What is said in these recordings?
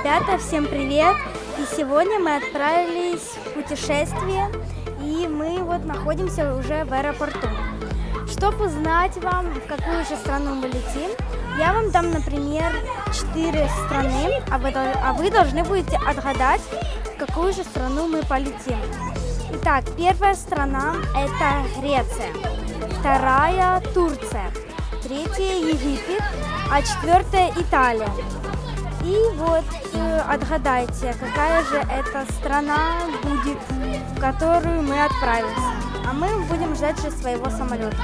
Ребята, всем привет! И сегодня мы отправились в путешествие, и мы вот находимся уже в аэропорту. Чтобы узнать вам, в какую же страну мы летим, я вам дам, например, 4 страны, а вы должны будете отгадать, в какую же страну мы полетим. Итак, первая страна – это Греция, вторая – Турция, третья – Египет, а четвертая – Италия. И вот отгадайте, какая же эта страна будет, в которую мы отправимся. А мы будем ждать же своего самолета.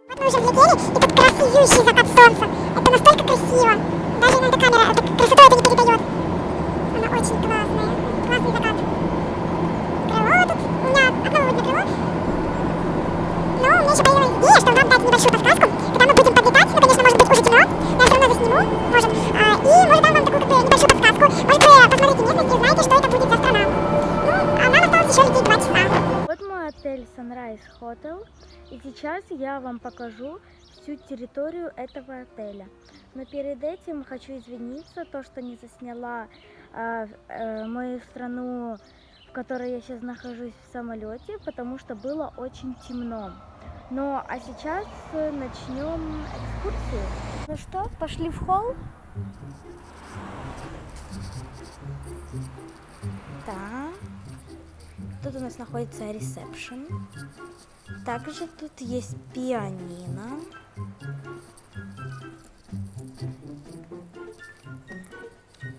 Вот мы уже взлетели, и тут красивейший закат солнца. Это настолько красиво. Даже иногда камера красоту это не передает. Она очень классная. Классный закат. Крыло тут. У меня одно видно крыло. Но у меня еще появилась идея, что нам дать небольшую подсказку. Когда мы будем подлетать, ну, конечно, может быть уже темно. Я все равно засниму, может. И может дам вам такую небольшую подсказку. Может вы посмотрите местность и узнаете, что это будет за страна. Ну, а нам осталось еще лететь 2 часа. Вот мой отель Sunrise Hotel. И сейчас я вам покажу всю территорию этого отеля. Но перед этим хочу извиниться, то, что не засняла мою страну, в которой я сейчас нахожусь в самолете, потому что было очень темно. Ну, а сейчас начнем экскурсию. Ну что, пошли в холл? Так. Тут у нас находится ресепшн. Также тут есть пианино.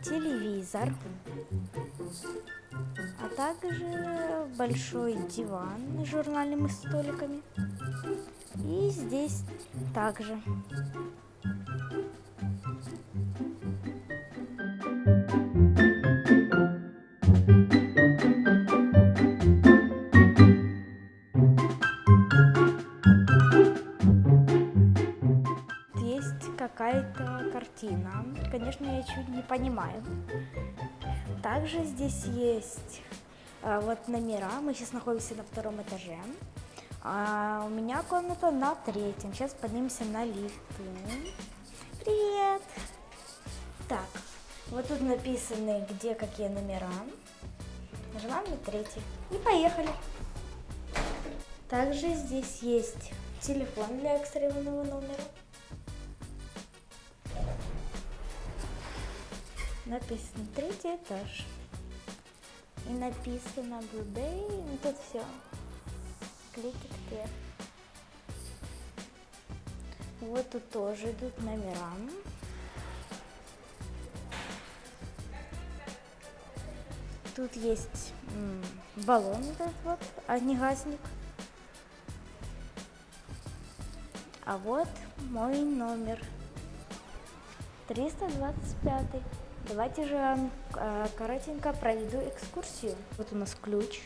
Телевизор. А также большой диван с журнальными столиками. И здесь также. Какая-то картина. Конечно, я чуть не понимаю. Также здесь есть вот номера. Мы сейчас находимся на 2-м этаже. А у меня комната на 3-м. Сейчас поднимемся на лифты. Привет! Так, вот тут написаны, где какие номера. Нажимаем на 3-й. И поехали. Также здесь есть телефон для экстренного номера. Написано 3-й этаж. И написано Blue Day. Ну, тут все. Кликайте. Вот тут тоже идут номера. Тут есть баллон этот вот, огнегасник. А вот мой номер. 325. Давайте же вам коротенько проведу экскурсию. Вот у нас ключ.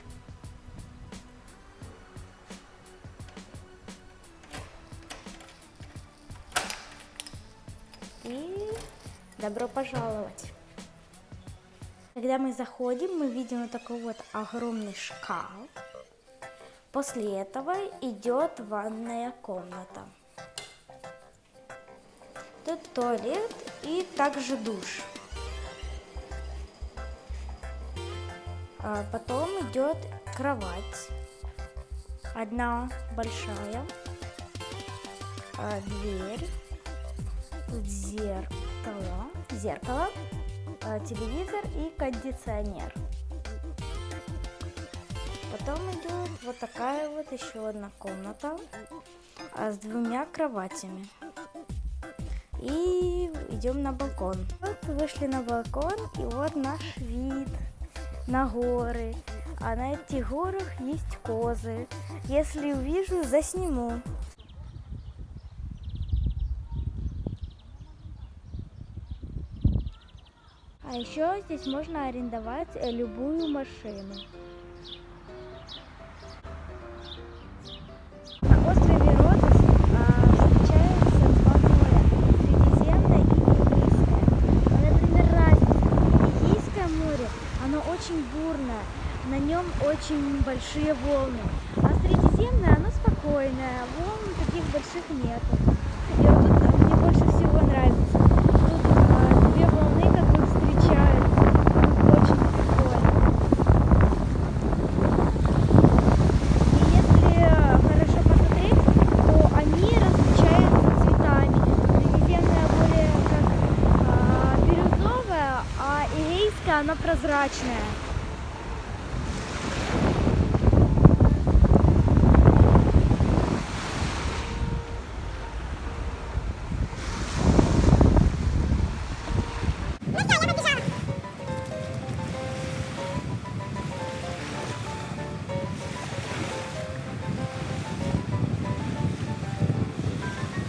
И добро пожаловать. Когда мы заходим, мы видим вот такой вот огромный шкаф. После этого идет ванная комната. Тут туалет и также душ. Потом идет кровать, одна большая, дверь, тут зеркало, телевизор и кондиционер. Потом идет вот такая вот еще одна комната с 2 кроватями. И идем на балкон. Вот вышли на балкон, и вот наш вид на горы. А на этих горах есть козы. Если увижу, засниму. А еще здесь можно арендовать любую машину. На острове Родос встречаются 2 моря. Средиземное и Эгейское. Но, например, разница. Эгейское море, оно очень бурное. На нем очень очень большие волны. А Средиземное, оно спокойное, волн таких больших нету. И вот тут мне больше всего нравится. Тут две волны как бы встречаются. Очень прикольно. И если хорошо посмотреть, то они различаются цветами. Средиземное более как бирюзовое, а Эгейское оно прозрачное.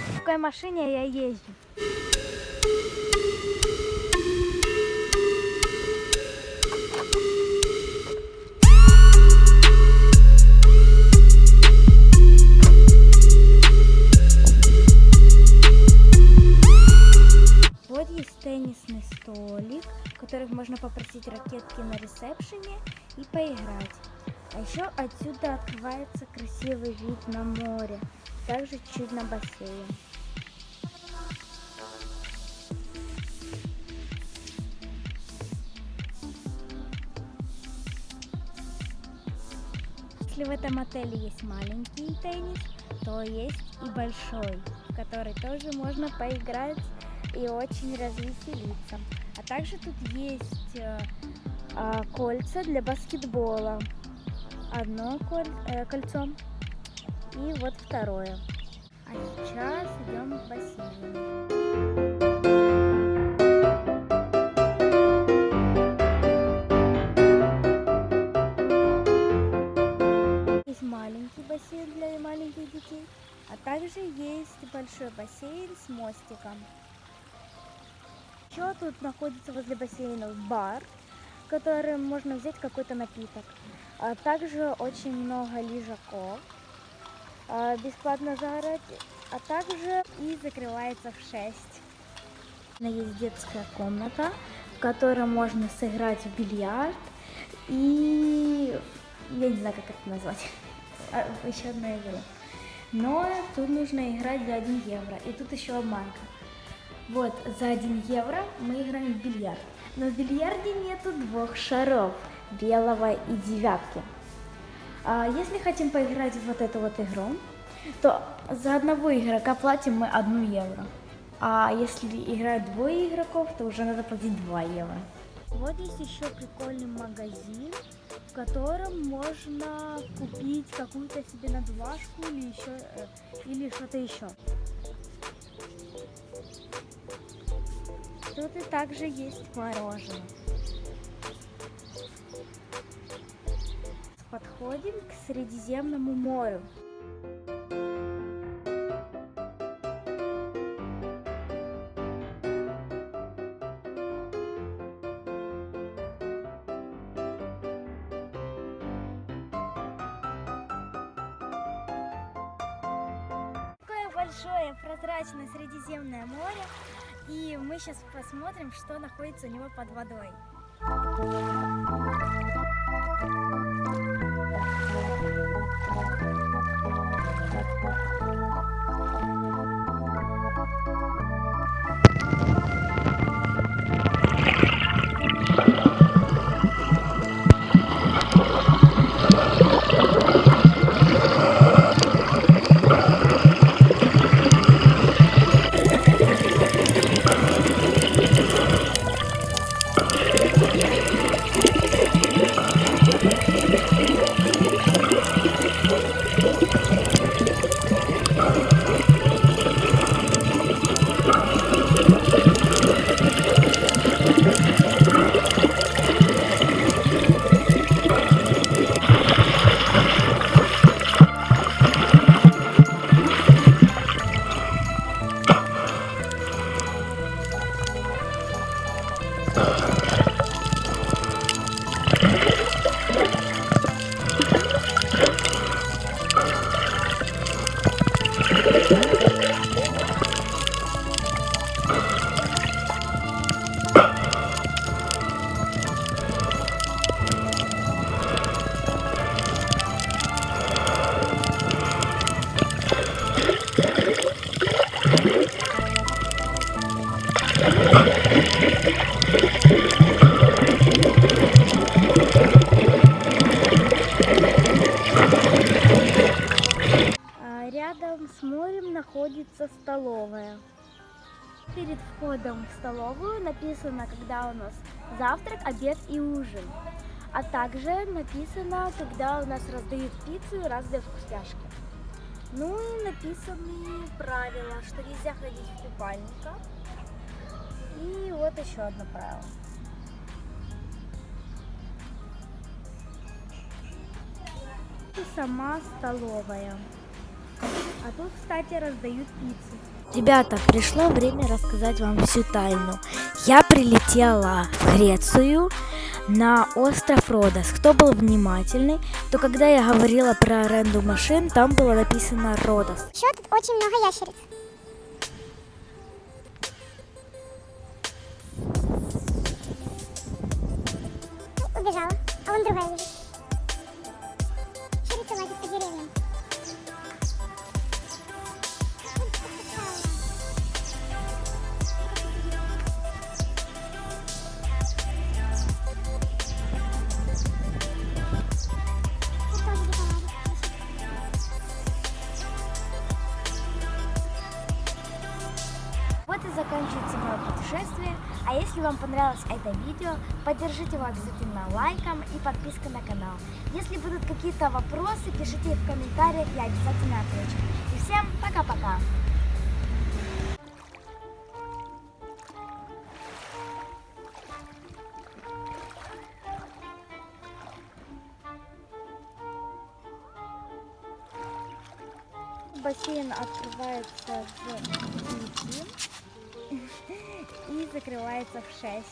В какой машине я езжу? Вот есть теннисный столик, в которых можно попросить ракетки на ресепшене и поиграть. А еще отсюда открывается красивый вид на море, также чуть на бассейн. Если в этом отеле есть маленький теннис, то есть и большой, в который тоже можно поиграть и очень развеселиться. А также тут есть кольца для баскетбола. Одно кольцо и вот второе. А сейчас идем в бассейн. Есть маленький бассейн для маленьких детей, а также есть большой бассейн с мостиком. Еще тут находится возле бассейна бар, в котором можно взять какой-то напиток. А также очень много лежаков, бесплатно загорать, а также и закрывается в 6. Есть детская комната, в которой можно сыграть в бильярд и я не знаю, как это назвать, еще одна игра. Но тут нужно играть за 1 евро, и тут еще обманка. Вот, за 1 евро мы играем в бильярд. Но в бильярде нету 2 шаров, белого и девятки. Если хотим поиграть в вот эту вот игру, то за одного игрока платим мы 1 евро. А если играют 2 игроков, то уже надо платить 2 евро. Вот есть еще прикольный магазин, в котором можно купить какую-то себе надувашку или что-то еще. Тут и также есть мороженое. Подходим к Средиземному морю. Такое большое прозрачное Средиземное море. И мы сейчас посмотрим, что находится у него под водой. находится столовая. Перед входом в столовую написано, когда у нас завтрак, обед и ужин. А также написано, когда у нас раздают пиццу и разные вкусняшки. Ну и написаны правила, что нельзя ходить в купальниках. И вот еще одно правило. И сама столовая. А тут, кстати, раздают пиццу. Ребята, пришло время рассказать вам всю тайну. Я прилетела в Грецию на остров Родос. Кто был внимательный, то когда я говорила про аренду машин, там было написано Родос. Еще тут очень много ящериц. Ну, убежала. А вон другая лежит. Ящерица лазит по деревьям. Вот и заканчивается мое путешествие. А если вам понравилось это видео, поддержите его обязательно лайком и подпиской на канал. Если будут какие-то вопросы, пишите их в комментариях, я обязательно отвечу. И всем пока-пока! Бассейн открывается в 9 и закрывается в 6.